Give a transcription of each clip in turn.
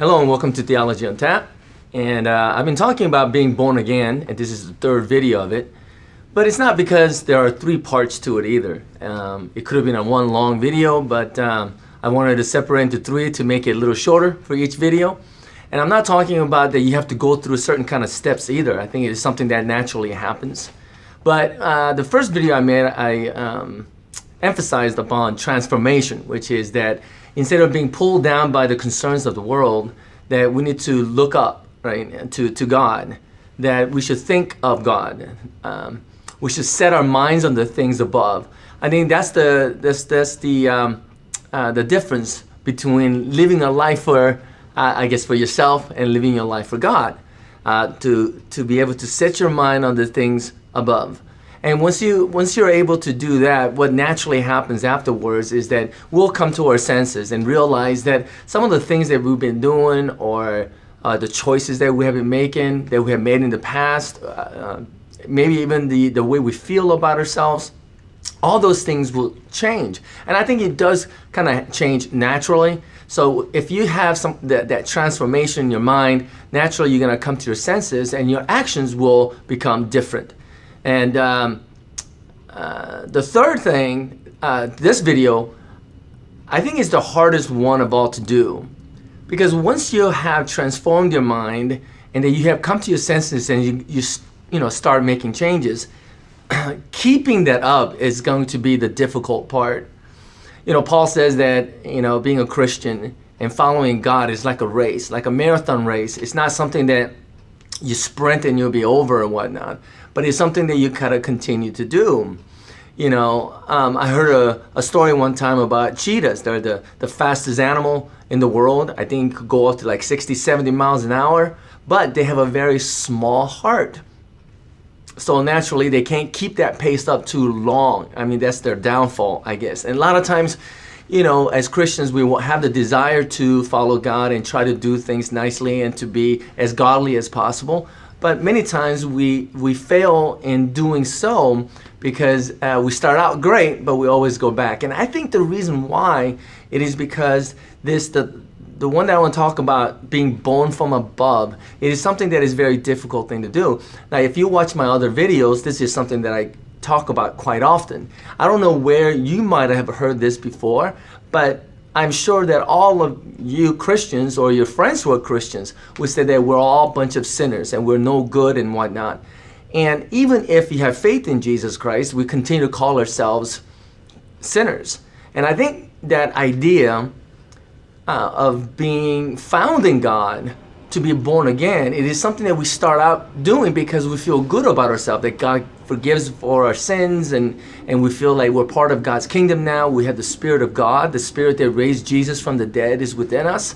Hello and welcome to Theology on Tap. And I've been talking about being born again, and this is the third video of it. But it's not because there are three parts to it either. It could have been a one long video, but I wanted to separate into three to make it a little shorter for each video. And I'm not talking about that you have to go through certain kind of steps either. I think it is something that naturally happens. But the first video I made, I emphasized upon transformation, which is that instead of being pulled down by the concerns of the world, that we need to look up, right, to God, that we should think of God. We should set our minds on the things above. I think that's the difference between living a life for, I guess, for yourself and living your life for God. To be able to set your mind on the things above. And once you're able to do that, what naturally happens afterwards is that we'll come to our senses and realize that some of the things that we've been doing, or the choices that we have been making, that we have made in the past, maybe even the way we feel about ourselves, all those things will change. And I think it does kind of change naturally. So if you have that transformation in your mind, naturally you're going to come to your senses and your actions will become different. And the third thing, this video, I think is the hardest one of all to do. Because once you have transformed your mind and then you have come to your senses and you start making changes, keeping that up is going to be the difficult part. You know, Paul says that, being a Christian and following God is like a race, like a marathon race. It's not something that you sprint and you'll be over and whatnot, but it's something that you kind of continue to do. I heard a story one time about cheetahs. They're the fastest animal in the world. I think could go up to like 60, 70 miles an hour, but they have a very small heart. So naturally, they can't keep that pace up too long. I mean, that's their downfall, I guess. And a lot of times, as Christians, we will have the desire to follow God and try to do things nicely and to be as godly as possible. But many times we fail in doing so because we start out great, but we always go back. And I think the reason why it is because the one that I want to talk about, being born from above, it is something that is a very difficult thing to do. Now, if you watch my other videos, this is something that I talk about quite often. I don't know where you might have heard this before, but I'm sure that all of you Christians or your friends who are Christians would say that we're all a bunch of sinners and we're no good and whatnot. And even if you have faith in Jesus Christ, we continue to call ourselves sinners. And I think that idea of being found in God, to be born again, it is something that we start out doing because we feel good about ourselves, that God forgives for our sins, and we feel like we're part of God's kingdom now. We have the Spirit of God, the Spirit that raised Jesus from the dead is within us.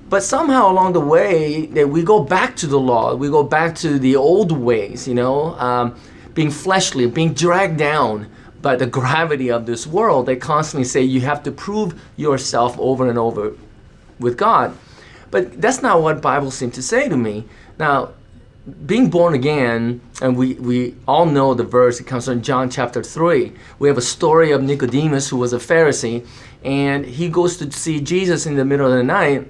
But somehow along the way, that we go back to the law, we go back to the old ways, being fleshly, being dragged down by the gravity of this world. They constantly say you have to prove yourself over and over with God. But that's not what Bible seems to say to me. Now, being born again, and we all know the verse, it comes from John chapter 3. We have a story of Nicodemus, who was a Pharisee, and he goes to see Jesus in the middle of the night.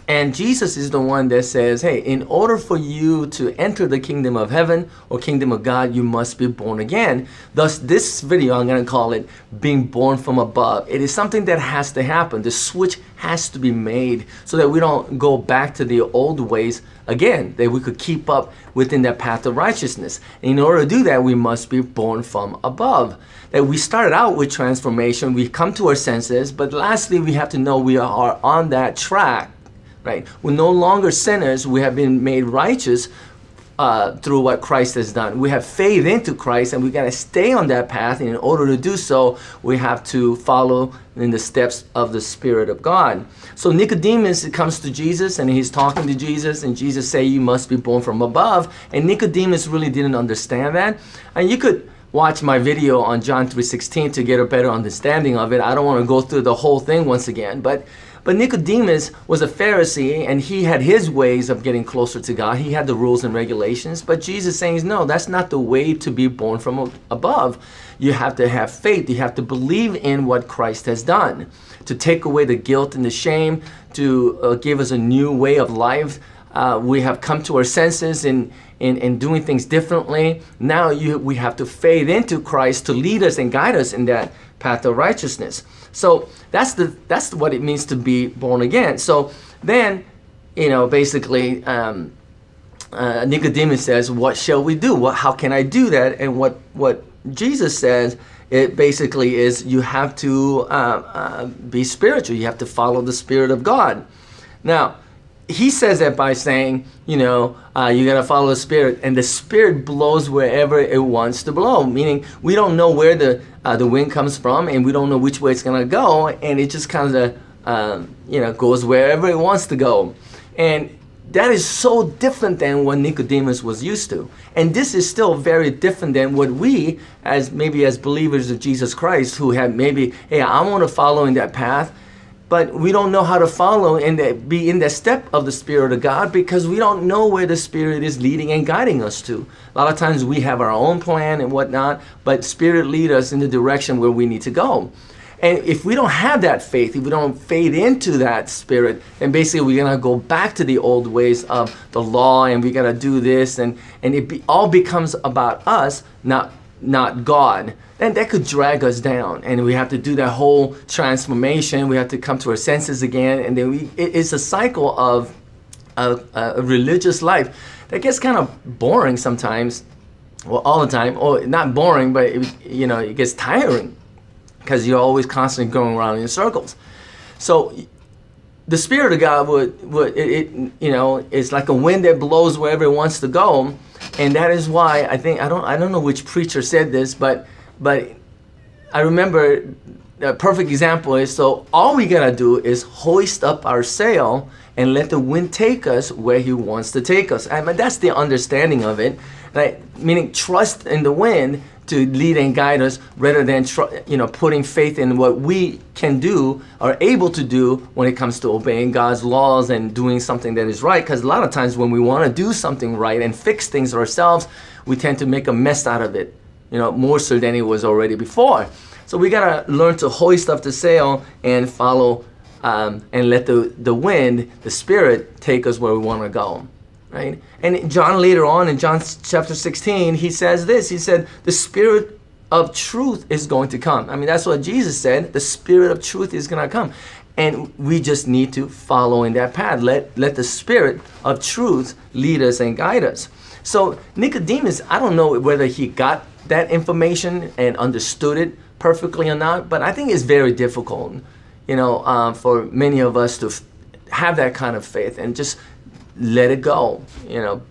And Jesus is the one that says, hey, in order for you to enter the kingdom of heaven or kingdom of God, you must be born again. Thus, this video, I'm going to call it being born from above. It is something that has to happen. The switch has to be made so that we don't go back to the old ways again, that we could keep up within that path of righteousness. And in order to do that, we must be born from above. That we started out with transformation, we come to our senses, but lastly, we have to know we are on that track. Right? We're no longer sinners. We have been made righteous through what Christ has done. We have faith into Christ, and we got to stay on that path. And in order to do so, we have to follow in the steps of the Spirit of God. So Nicodemus comes to Jesus, and he's talking to Jesus, and Jesus say, you must be born from above. And Nicodemus really didn't understand that. And you could watch my video on John 3:16 to get a better understanding of it. I don't want to go through the whole thing once again, but Nicodemus was a Pharisee, and he had his ways of getting closer to God. He had the rules and regulations, but Jesus saying, no, that's not the way to be born from above. You have to have faith. You have to believe in what Christ has done. to take away the guilt and the shame, to give us a new way of life. We have come to our senses in doing things differently. Now we have to fade into Christ to lead us and guide us in that path of righteousness. So that's what it means to be born again. So then, basically, Nicodemus says, "What shall we do? How can I do that?" And what Jesus says, it basically is you have to be spiritual. You have to follow the Spirit of God. Now, he says that by saying, you got to follow the Spirit, and the Spirit blows wherever it wants to blow, meaning we don't know where the wind comes from, and we don't know which way it's going to go, and it just kind of, goes wherever it wants to go. And that is so different than what Nicodemus was used to. And this is still very different than what we, as believers of Jesus Christ, who have maybe, hey, I want to follow in that path, but we don't know how to follow and be in the step of the Spirit of God because we don't know where the Spirit is leading and guiding us to. A lot of times we have our own plan and whatnot, but Spirit lead us in the direction where we need to go. And if we don't have that faith, if we don't fade into that Spirit, then basically we're going to go back to the old ways of the law, and we got to do this, and all becomes about us, not God. And that could drag us down, and we have to do that whole transformation. We have to come to our senses again, and then it's a cycle of a religious life that gets kind of boring sometimes, well, all the time, or not boring, but it gets tiring, because you're always constantly going around in circles. So the Spirit of God it's like a wind that blows wherever it wants to go, and that is why I don't know which preacher said this, but I remember a perfect example is, so all we gotta do is hoist up our sail and let the wind take us where He wants to take us. I mean, that's the understanding of it, right? Meaning trust in the wind to lead and guide us, rather than putting faith in what we can do or able to do when it comes to obeying God's laws and doing something that is right. Because a lot of times when we want to do something right and fix things ourselves, we tend to make a mess out of it, more so than it was already before. So we gotta learn to hoist up the sail and follow and let the wind, the Spirit, take us where we want to go. Right? And John, later on in John chapter 16, he says this. He said, the Spirit of truth is going to come. I mean, that's what Jesus said. The Spirit of truth is going to come. And we just need to follow in that path. Let the Spirit of truth lead us and guide us. So Nicodemus, I don't know whether he got that information and understood it perfectly or not, but I think it's very difficult, for many of us to have that kind of faith and just let it go,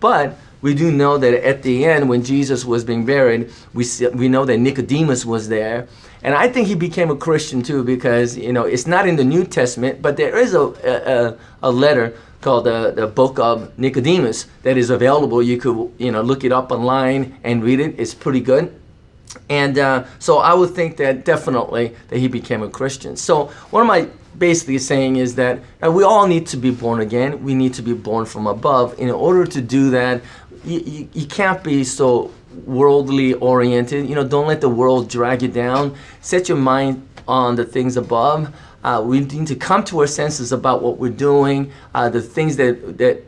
But we do know that at the end, when Jesus was being buried, we know that Nicodemus was there. And I think he became a Christian too, because, it's not in the New Testament, but there is a letter called the Book of Nicodemus that is available. You could, look it up online and read it. It's pretty good. And so I would think that definitely that he became a Christian. So what am I basically saying is that we all need to be born again. We need to be born from above. In order to do that, you can't be so worldly oriented. Don't let the world drag you down. Set your mind on the things above. We need to come to our senses about what we're doing, the things that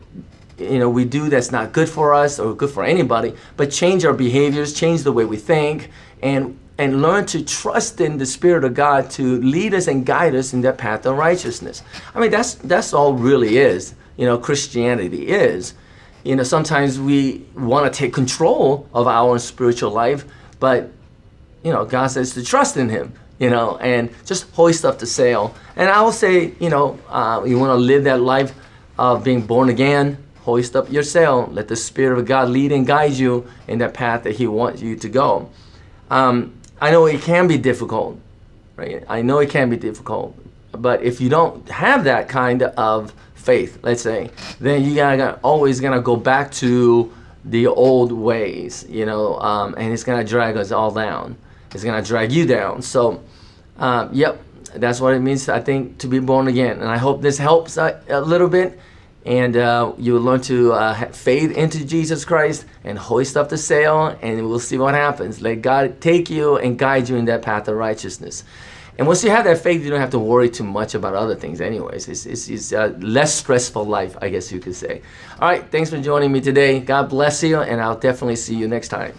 we do that's not good for us or good for anybody, but change our behaviors, change the way we think, and learn to trust in the Spirit of God to lead us and guide us in that path of righteousness. I mean, that's all really is, Christianity is. Sometimes we want to take control of our own spiritual life, but, God says to trust in Him, and just hoist up the sail. And I will say, you want to live that life of being born again, hoist up your sail. Let the Spirit of God lead and guide you in that path that He wants you to go. I know it can be difficult, right? I know it can be difficult. But if you don't have that kind of faith, let's say, then you always gonna go back to the old ways, and it's gonna drag us all down. It's gonna drag you down. So, yep, that's what it means, I think, to be born again. And I hope this helps a little bit. And you learn to fade into Jesus Christ and hoist up the sail, and we'll see what happens. Let God take you and guide you in that path of righteousness. And once you have that faith, you don't have to worry too much about other things anyways. It's a less stressful life, I guess you could say. All right, thanks for joining me today. God bless you, and I'll definitely see you next time.